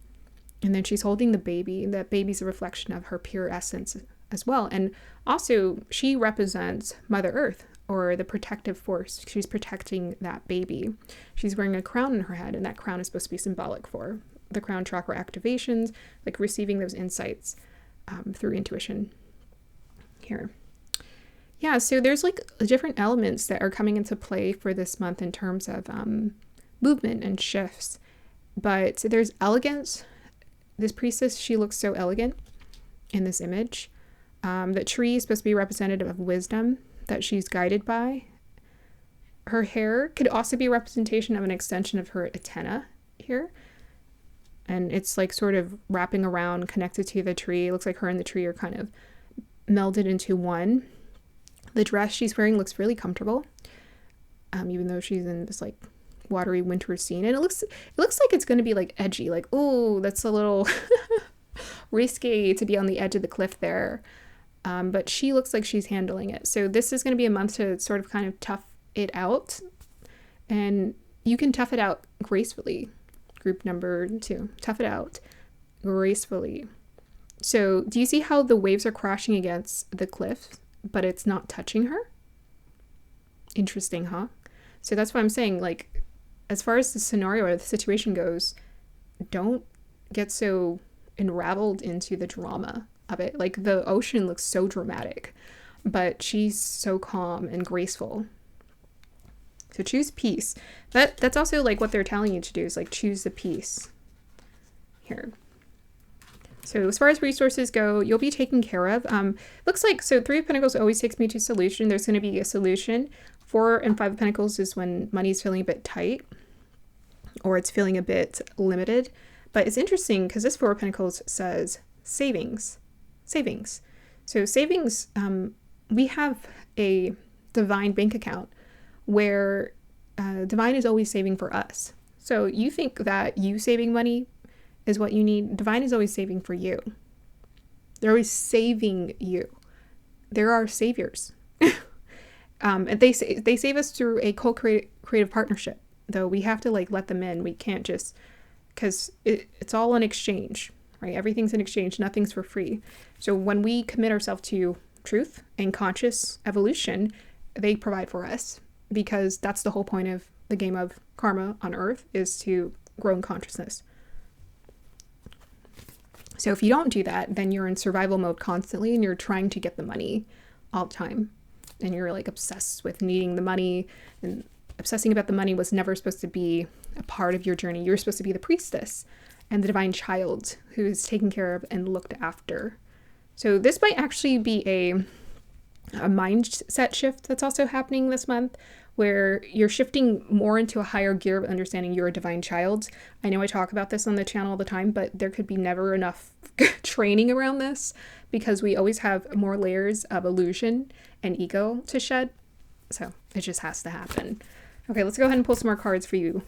And then she's holding the baby. That baby's a reflection of her pure essence as well. And also, she represents Mother Earth, or the protective force. She's protecting that baby. She's wearing a crown in her head, and that crown is supposed to be symbolic for the crown chakra activations, like receiving those insights through intuition here. Yeah, so there's like different elements that are coming into play for this month in terms of movement and shifts. But there's elegance. This priestess, she looks so elegant in this image. The tree is supposed to be representative of wisdom that she's guided by. Her hair could also be a representation of an extension of her antenna here. And it's like sort of wrapping around, connected to the tree. It looks like her and the tree are kind of melded into one. The dress she's wearing looks really comfortable, even though she's in this like watery winter scene. And it looks like it's going to be like edgy, like, oh, that's a little risky to be on the edge of the cliff there. But she looks like she's handling it. So this is going to be a month to sort of kind of tough it out. And you can tough it out gracefully. Group number 2, tough it out gracefully. So do you see how the waves are crashing against the cliff, but it's not touching her? Interesting, huh? So that's what I'm saying. Like, as far as the scenario or the situation goes, don't get so unraveled into the drama of it. Like, the ocean looks so dramatic, but she's so calm and graceful. So choose peace. That's also like what they're telling you to do, is like choose the peace here. So as far as resources go, you'll be taken care of. Looks like, so 3 of Pentacles always takes me to solution. There's going to be a solution. 4 and 5 of Pentacles is when money's feeling a bit tight or it's feeling a bit limited. But it's interesting because this 4 of Pentacles says savings. So savings, we have a divine bank account where divine is always saving for us. So you think that you saving money is what you need. Divine is always saving for you. They're always saving you. There are saviors. And they save us through a co-creative partnership, though we have to like let them in. We can't just, because it's all an exchange, right? Everything's an exchange. Nothing's for free. So when we commit ourselves to truth and conscious evolution, they provide for us, because that's the whole point of the game of karma on Earth, is to grow in consciousness. So if you don't do that, then you're in survival mode constantly and you're trying to get the money all the time. And you're like obsessed with needing the money, and obsessing about the money was never supposed to be a part of your journey. You're supposed to be the priestess and the divine child who is taken care of and looked after. So this might actually be a mindset shift that's also happening this month, where you're shifting more into a higher gear of understanding you're a divine child. I know I talk about this on the channel all the time, but there could be never enough training around this, because we always have more layers of illusion and ego to shed. So it just has to happen. Okay, let's go ahead and pull some more cards for you.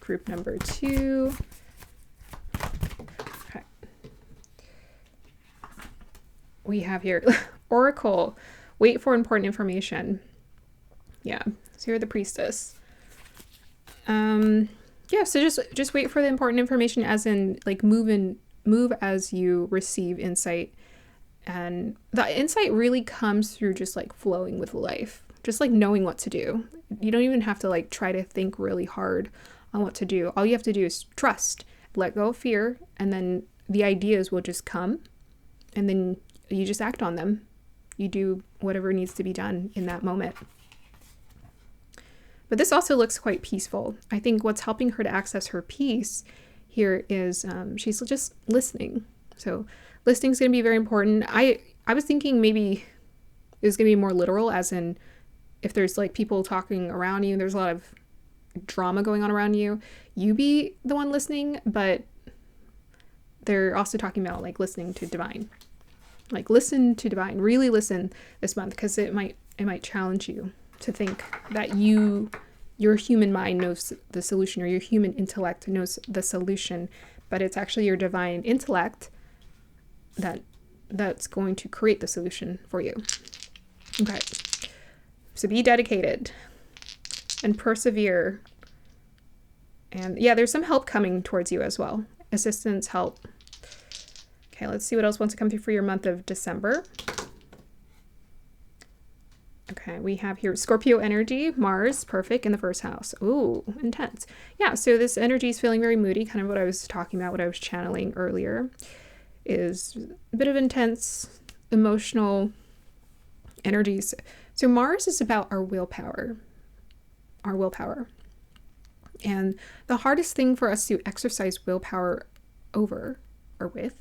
Group number 2. Okay. We have here Oracle. Wait for important information. Yeah, so you're the priestess. Yeah, so just wait for the important information, as in like move as you receive insight. And the insight really comes through just like flowing with life, just like knowing what to do. You don't even have to like try to think really hard on what to do. All you have to do is trust, let go of fear, and then the ideas will just come, and then you just act on them. You do whatever needs to be done in that moment. But this also looks quite peaceful. I think what's helping her to access her peace here is she's just listening. So listening is going to be very important. I was thinking maybe it was going to be more literal, as in if there's like people talking around you, there's a lot of drama going on around you, you be the one listening. But they're also talking about like listening to divine. Like listen to divine, really listen this month, because it might challenge you to think that your human mind knows the solution, or your human intellect knows the solution, but it's actually your divine intellect that's going to create the solution for you. Okay. So be dedicated and persevere. And yeah, there's some help coming towards you as well. Assistance, help. Okay, let's see what else wants to come through for your month of December. Okay, we have here Scorpio energy, Mars, perfect in the first house. Ooh, intense. Yeah, so this energy is feeling very moody, kind of what I was talking about, what I was channeling earlier, is a bit of intense, emotional energies. So Mars is about our willpower. And the hardest thing for us to exercise willpower over or with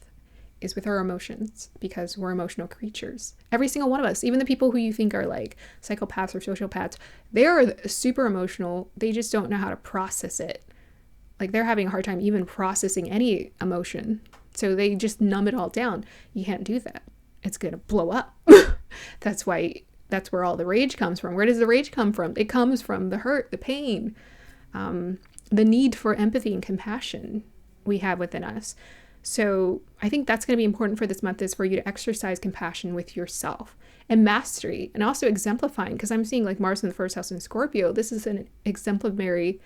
is with our emotions, because we're emotional creatures. Every single one of us, even the people who you think are like psychopaths or sociopaths, they are super emotional. They just don't know how to process it. Like they're having a hard time even processing any emotion. So they just numb it all down. You can't do that. It's going to blow up. That's where all the rage comes from. Where does the rage come from? It comes from the hurt, the pain, the need for empathy and compassion we have within us. So I think that's going to be important for this month, is for you to exercise compassion with yourself and mastery, and also exemplifying, because I'm seeing like Mars in the first house in Scorpio. This is an exemplary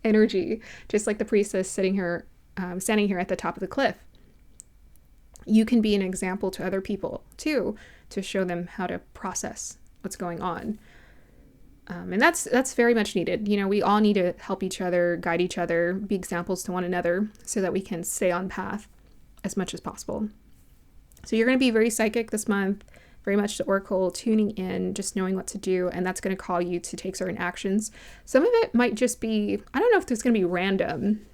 energy, just like the priestess standing here at the top of the cliff. You can be an example to other people too, to show them how to process what's going on. And that's very much needed. You know, we all need to help each other, guide each other, be examples to one another, so that we can stay on path as much as possible. So you're going to be very psychic this month, very much the oracle, tuning in, just knowing what to do. And that's going to call you to take certain actions. Some of it might just be, I don't know if it's going to be random,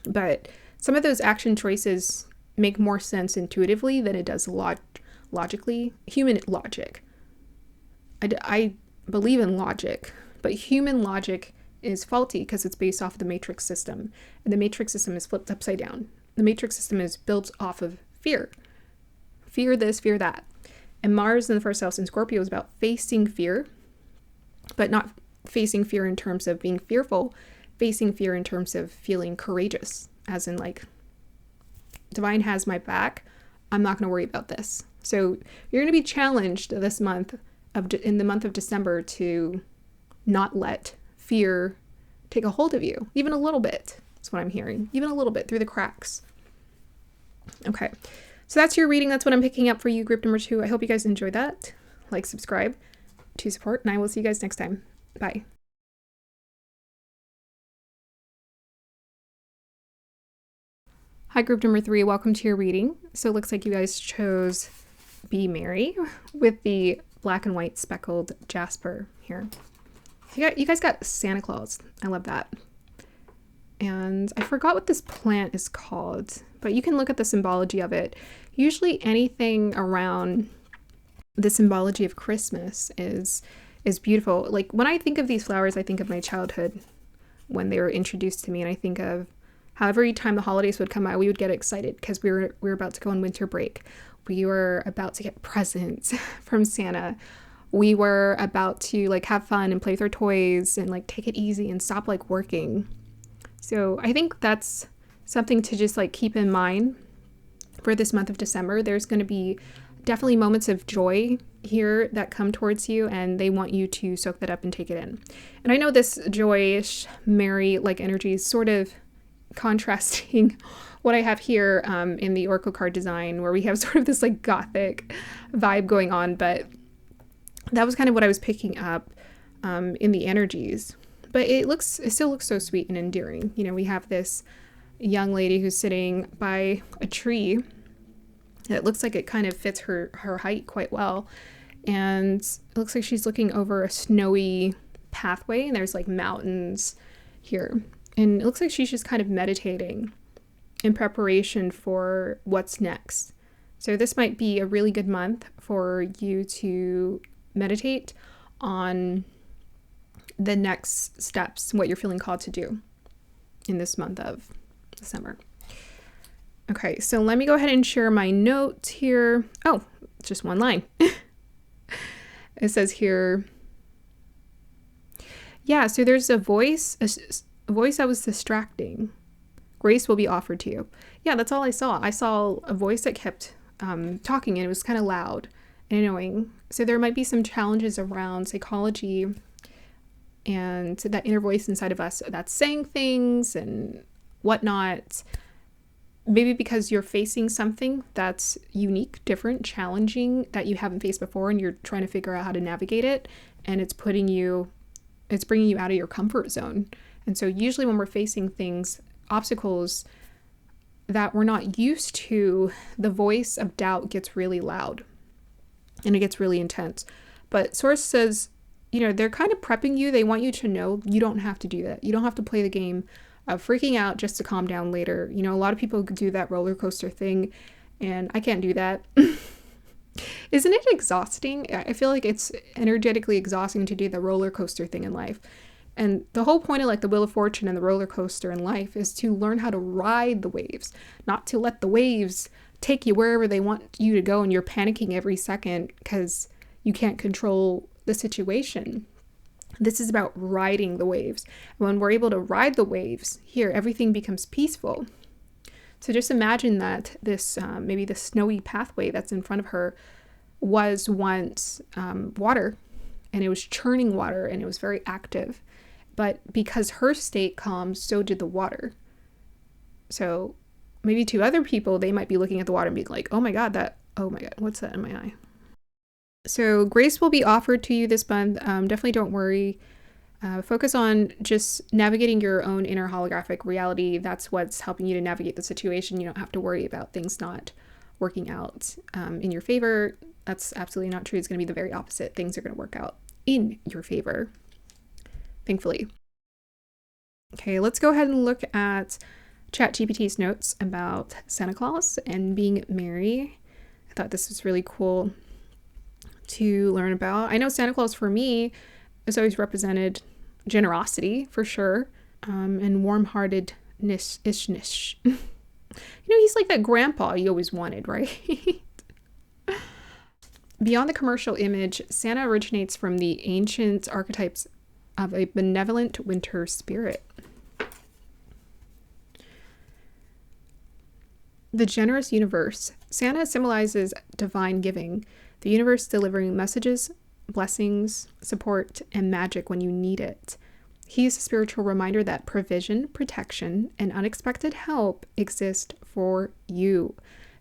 but some of those action choices make more sense intuitively than it does logically. Human logic. I believe in logic, but human logic is faulty because it's based off of the matrix system, and the matrix system is flipped upside down. The matrix system is built off of fear this, fear that. And Mars in the first house in Scorpio is about facing fear, but not facing fear in terms of being fearful, facing fear in terms of feeling courageous, as in like, divine has my back, I'm not going to worry about this. So you're going to be challenged this month in the month of December to not let fear take a hold of you, even a little bit. That's what I'm hearing, even a little bit through the cracks. Okay, so that's your reading. That's what I'm picking up for you, group number 2. I hope you guys enjoyed that. Like, subscribe to support, and I will see you guys next time. Bye. Hi, group number 3. Welcome to your reading. So it looks like you guys chose Be Merry with the black and white speckled jasper here. You guys got Santa Claus. I love that. And I forgot what this plant is called, but you can look at the symbology of it. Usually anything around the symbology of Christmas is beautiful. Like when I think of these flowers, I think of my childhood when they were introduced to me, and I think of how every time the holidays would come out, we would get excited because we were about to go on winter break. We were about to get presents from Santa. We were about to like have fun and play with our toys and like take it easy and stop like working. So I think that's something to just like keep in mind for this month of December. There's going to be definitely moments of joy here that come towards you, and they want you to soak that up and take it in. And I know this joyish, merry like energy is sort of contrasting what I have here in the oracle card design, where we have sort of this like gothic vibe going on, but that was kind of what I was picking up in the energies. But it still looks so sweet and endearing. You know, we have this young lady who's sitting by a tree. It looks like it kind of fits her height quite well, and it looks like she's looking over a snowy pathway, and there's like mountains here. And it looks like she's just kind of meditating in preparation for what's next. So this might be a really good month for you to meditate on the next steps, what you're feeling called to do in this month of December. Okay, so let me go ahead and share my notes here. Oh, it's just one line. It says here, yeah, so there's a voice that was distracting. Grace will be offered to you. Yeah, that's all I saw. I saw a voice that kept talking, and it was kind of loud and annoying. So there might be some challenges around psychology and that inner voice inside of us that's saying things and whatnot. Maybe because you're facing something that's unique, different, challenging, that you haven't faced before, and you're trying to figure out how to navigate it, and it's bringing you out of your comfort zone. And so usually when we're facing things, obstacles that we're not used to, the voice of doubt gets really loud and it gets really intense. But Source says, they're kind of prepping you. They want you to know you don't have to do that. You don't have to play the game of freaking out just to calm down later. A lot of people do that roller coaster thing, and I can't do that. Isn't it exhausting? I feel like it's energetically exhausting to do the roller coaster thing in life. And the whole point of like the Wheel of Fortune and the roller coaster in life is to learn how to ride the waves, not to let the waves take you wherever they want you to go and you're panicking every second because you can't control the situation. This is about riding the waves. When we're able to ride the waves, here, everything becomes peaceful. So just imagine that this, maybe the snowy pathway that's in front of her was once water, and it was churning water, and it was very active. But because her state calmed, so did the water. So maybe to other people, they might be looking at the water and being like, oh my God, what's that in my eye? So grace will be offered to you this month. Definitely don't worry. Focus on just navigating your own inner holographic reality. That's what's helping you to navigate the situation. You don't have to worry about things not working out in your favor. That's absolutely not true. It's going to be the very opposite. Things are going to work out in your favor, thankfully. Okay, let's go ahead and look at ChatGPT's notes about Santa Claus and being merry. I thought this was really cool to learn about. I know Santa Claus for me has always represented generosity for sure, and warm-heartedness-ishness. He's like that grandpa you always wanted, right? Beyond the commercial image, Santa originates from the ancient archetypes of a benevolent winter spirit. The generous universe. Santa symbolizes divine giving, the universe delivering messages, blessings, support, and magic when you need it. He is a spiritual reminder that provision, protection, and unexpected help exist for you.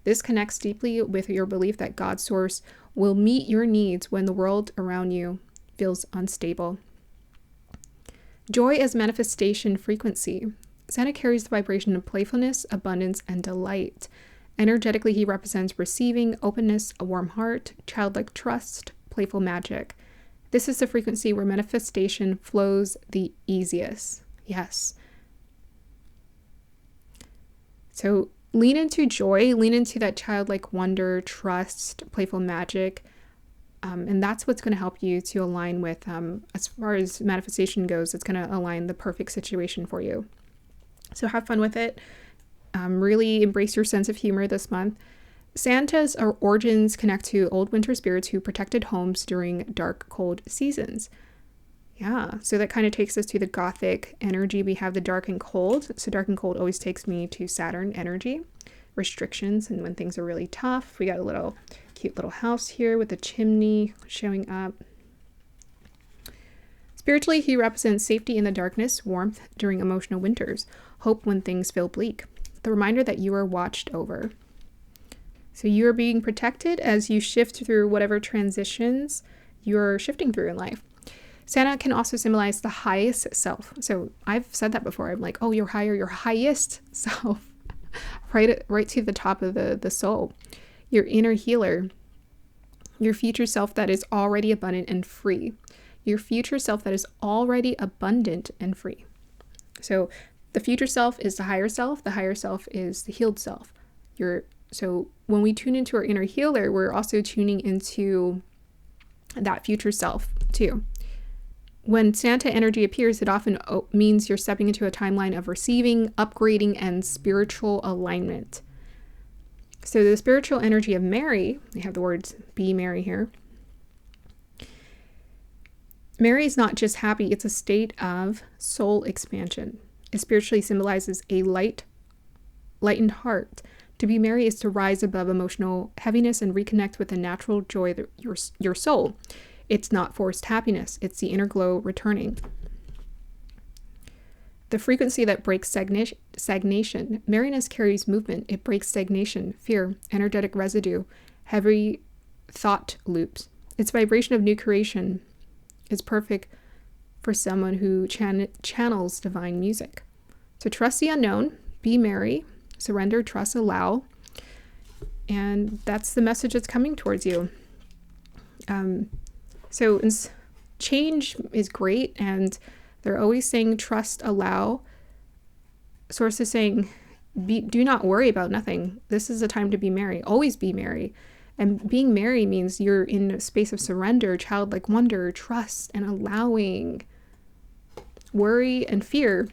This connects deeply with your belief that God's source will meet your needs when the world around you feels unstable. Joy as manifestation frequency. Santa carries the vibration of playfulness, abundance, and delight. Energetically, he represents receiving, openness, a warm heart, childlike trust, playful magic. This is the frequency where manifestation flows the easiest. Yes. So lean into joy, lean into that childlike wonder, trust, playful magic. And that's what's going to help you to align with, as far as manifestation goes, it's going to align the perfect situation for you. So have fun with it. Really embrace your sense of humor this month. Santa's origins connect to old winter spirits who protected homes during dark, cold seasons. Yeah, so that kind of takes us to the Gothic energy. We have the dark and cold. So dark and cold always takes me to Saturn energy, restrictions, and when things are really tough. We got a cute little house here with a chimney showing up. Spiritually, he represents safety in the darkness, warmth during emotional winters, hope when things feel bleak, the reminder that you are watched over. So you are being protected as you shift through whatever transitions you're shifting through in life. Santa can also symbolize the highest self. So I've said that before. I'm like, oh, your highest self, right to the top of the soul, your inner healer, your future self that is already abundant and free, your future self that is already abundant and free. So the future self is the higher self is the healed self. So when we tune into our inner healer, we're also tuning into that future self too. when Santa energy appears, it often means you're stepping into a timeline of receiving, upgrading, and spiritual alignment. So the spiritual energy of Mary, we have the words be Mary here. Mary is not just happy, it's a state of soul expansion. It spiritually symbolizes a lightened heart. To be merry is to rise above emotional heaviness and reconnect with the natural joy of your soul. It's not forced happiness, it's the inner glow returning. The frequency that breaks stagnation. Merriness carries movement. It breaks stagnation, fear, energetic residue, heavy thought loops. Its vibration of new creation is perfect for someone who channels divine music. So trust the unknown, be merry, surrender, trust, allow. And that's the message that's coming towards you. So change is great, and they're always saying trust, allow. Source is saying do not worry about nothing. This is a time to be merry. Always be merry. And being merry means you're in a space of surrender, childlike wonder, trust, and allowing. Worry and fear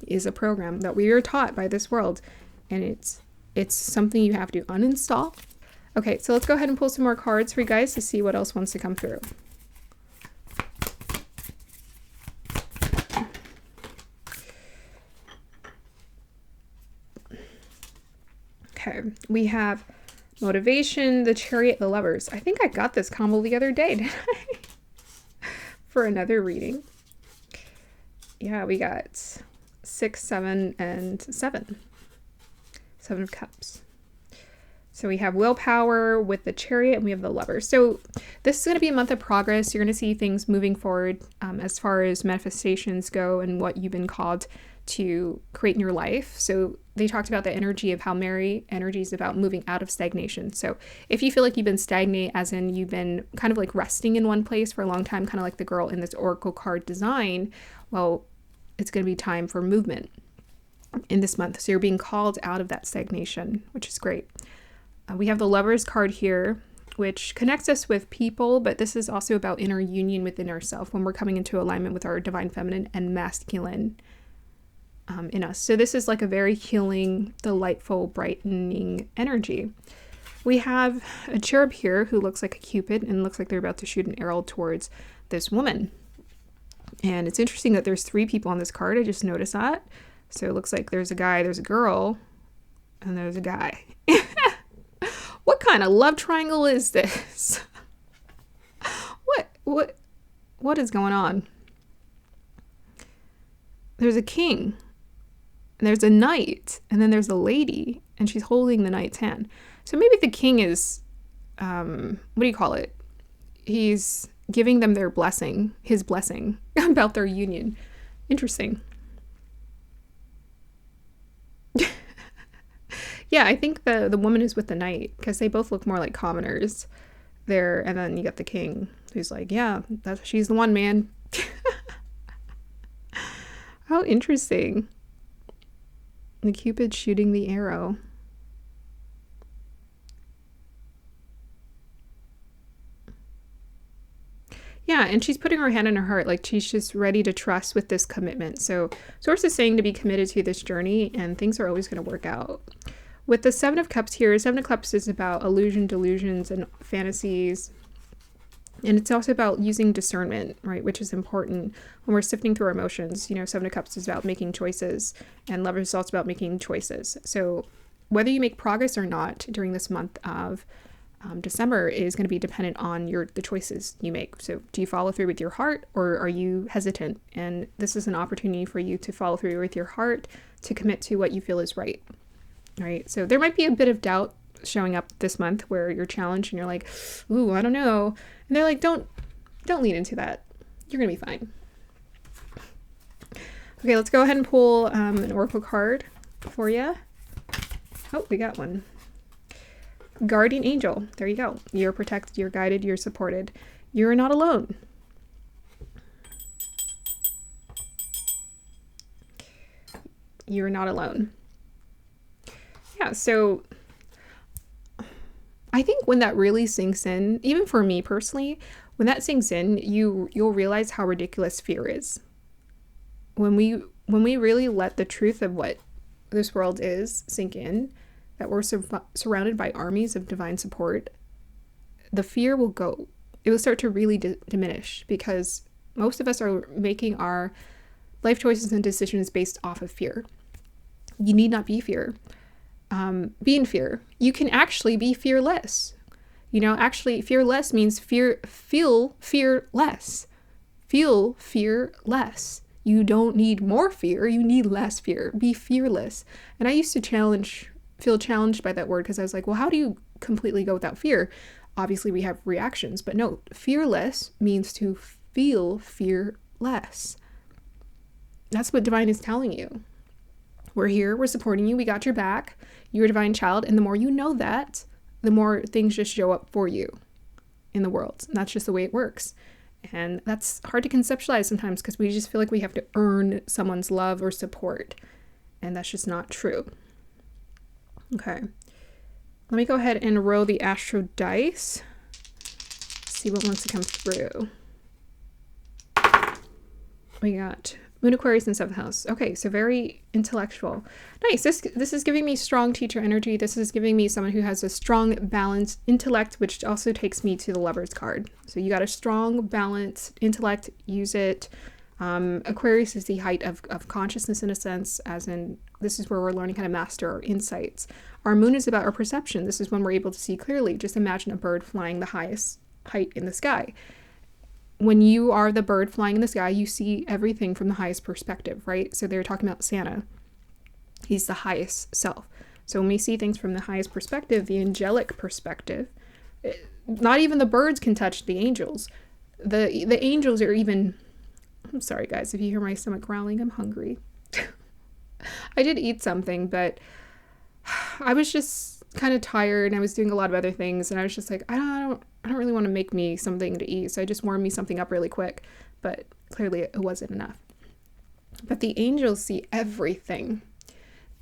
is a program that we are taught by this world, and it's something you have to uninstall. Okay, so let's go ahead and pull some more cards for you guys to see what else wants to come through. Okay, we have motivation, the Chariot, the Lovers. I think I got this combo the other day, didn't I? For another reading. Yeah, we got 6, 7, and 7. 7 of Cups. So we have willpower with the Chariot, and we have the Lovers. So this is going to be a month of progress. You're going to see things moving forward as far as manifestations go and what you've been called to create in your life. So they talked about the energy of how Mary energy is about moving out of stagnation. So if you feel like you've been stagnant, as in you've been kind of like resting in one place for a long time, kind of like the girl in this oracle card design, well, it's going to be time for movement in this month. So you're being called out of that stagnation, which is great. We have the Lovers card here, which connects us with people, but this is also about inner union within ourselves when we're coming into alignment with our divine feminine and masculine in us. So this is like a very healing, delightful, brightening energy. We have a cherub here who looks like a cupid and looks like they're about to shoot an arrow towards this woman. And it's interesting that there's 3 people on this card. I just noticed that. So it looks like there's a guy, there's a girl, and there's a guy. What kind of love triangle is this? What is going on? There's a king, and there's a knight, and then there's a lady, and she's holding the knight's hand. So maybe the king is, what do you call it? He's giving them their blessing, his blessing about their union. Interesting. Yeah, I think the woman is with the knight because they both look more like commoners there. And then you got the king who's like, yeah, she's the one, man. How interesting. The Cupid shooting the arrow. Yeah, and she's putting her hand on her heart, like she's just ready to trust with this commitment. So Source is saying to be committed to this journey, and things are always going to work out. With the 7 of Cups here, 7 of Cups is about illusion, delusions, and fantasies. And it's also about using discernment, right, which is important when we're sifting through our emotions. You know, 7 of Cups is about making choices, and Lovers is also about making choices. So whether you make progress or not during this month of December is going to be dependent on the choices you make. So do you follow through with your heart, or are you hesitant? And this is an opportunity for you to follow through with your heart, to commit to what you feel is right. Right. So there might be a bit of doubt showing up this month where you're challenged and you're like, ooh, I don't know. And they're like, don't lean into that. You're going to be fine. Okay, let's go ahead and pull an oracle card for you. Oh, we got one. Guardian Angel. There you go. You're protected, you're guided, you're supported. You're not alone. You're not alone. Yeah, so I think when that really sinks in, even for me personally, When that sinks in, you'll realize how ridiculous fear is. When we really let the truth of what this world is sink in, that we're surrounded by armies of divine support, the fear will go. It will start to really diminish, because most of us are making our life choices and decisions based off of fear. You need not be be in fear. You can actually be fearless. Actually, fearless means feel fearless. Feel fearless. You don't need more fear. You need less fear. Be fearless. And I used to feel challenged by that word, because I was like, well, how do you completely go without fear? Obviously, we have reactions, but no, fearless means to feel fearless. That's what divine is telling you. We're here. We're supporting you. We got your back. You're a divine child. And the more you know that, the more things just show up for you in the world. And that's just the way it works. And that's hard to conceptualize sometimes, because we just feel like we have to earn someone's love or support. And that's just not true. Okay. Let me go ahead and roll the Astro dice. See what wants to come through. We got Moon Aquarius in 7th house. Okay, so very intellectual. Nice. This is giving me strong teacher energy. This is giving me someone who has a strong, balanced intellect, which also takes me to the Lovers card. So you got a strong, balanced intellect. Use it. Aquarius is the height of consciousness, in a sense, as in this is where we're learning how to master our insights. Our moon is about our perception. This is when we're able to see clearly. Just imagine a bird flying the highest height in the sky. When you are the bird flying in the sky, you see everything from the highest perspective, right? So they're talking about Santa. He's the highest self. So when we see things from the highest perspective, the angelic perspective, not even the birds can touch the angels. The angels are even... I'm sorry, guys, if you hear my stomach growling, I'm hungry. I did eat something, but I was just kind of tired, and I was doing a lot of other things, and I was just like, I don't really want to make me something to eat, so I just warmed me something up really quick, but clearly it wasn't enough. But the angels see everything.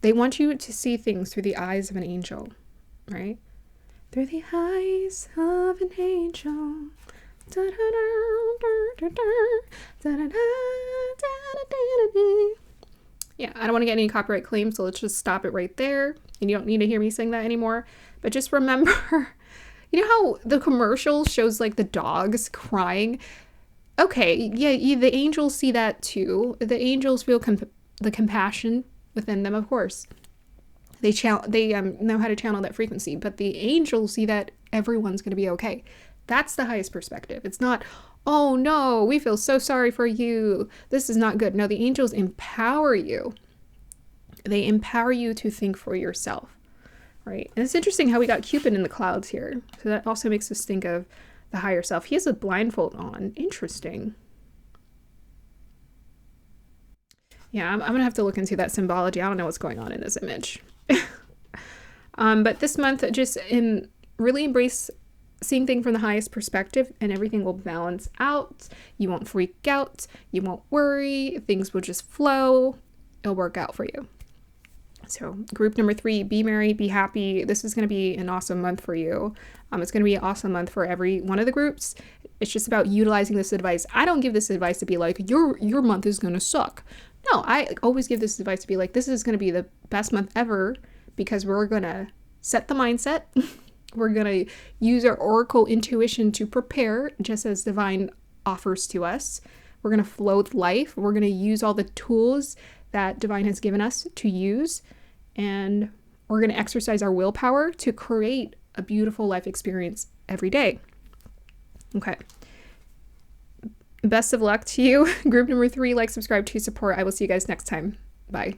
They want you to see things through the eyes of an angel, right? Through the eyes of an angel. Yeah, I don't want to get any copyright claims, so let's just stop it right there. And you don't need to hear me sing that anymore. But just remember, you know how the commercial shows like the dogs crying? Okay, yeah, the angels see that too. The angels feel the compassion within them, of course. They know how to channel that frequency, but the angels see that everyone's going to be okay. That's the highest perspective. It's not, oh no, we feel so sorry for you. This is not good. No, the angels empower you. They empower you to think for yourself, right? And it's interesting how we got Cupid in the clouds here. So that also makes us think of the higher self. He has a blindfold on. Interesting. Yeah, I'm going to have to look into that symbology. I don't know what's going on in this image. But this month, just really embrace seeing things from the highest perspective, and everything will balance out. You won't freak out. You won't worry. Things will just flow. It'll work out for you. So group number 3, be merry, be happy. This is going to be an awesome month for you. It's going to be an awesome month for every one of the groups. It's just about utilizing this advice. I don't give this advice to be like, your month is going to suck. No, I always give this advice to be like, this is going to be the best month ever, because we're going to set the mindset. We're going to use our oracle intuition to prepare, just as divine offers to us. We're going to flow with life. We're going to use all the tools that divine has given us to use. And we're going to exercise our willpower to create a beautiful life experience every day. Okay. Best of luck to you. Group number 3, like, subscribe to support. I will see you guys next time. Bye.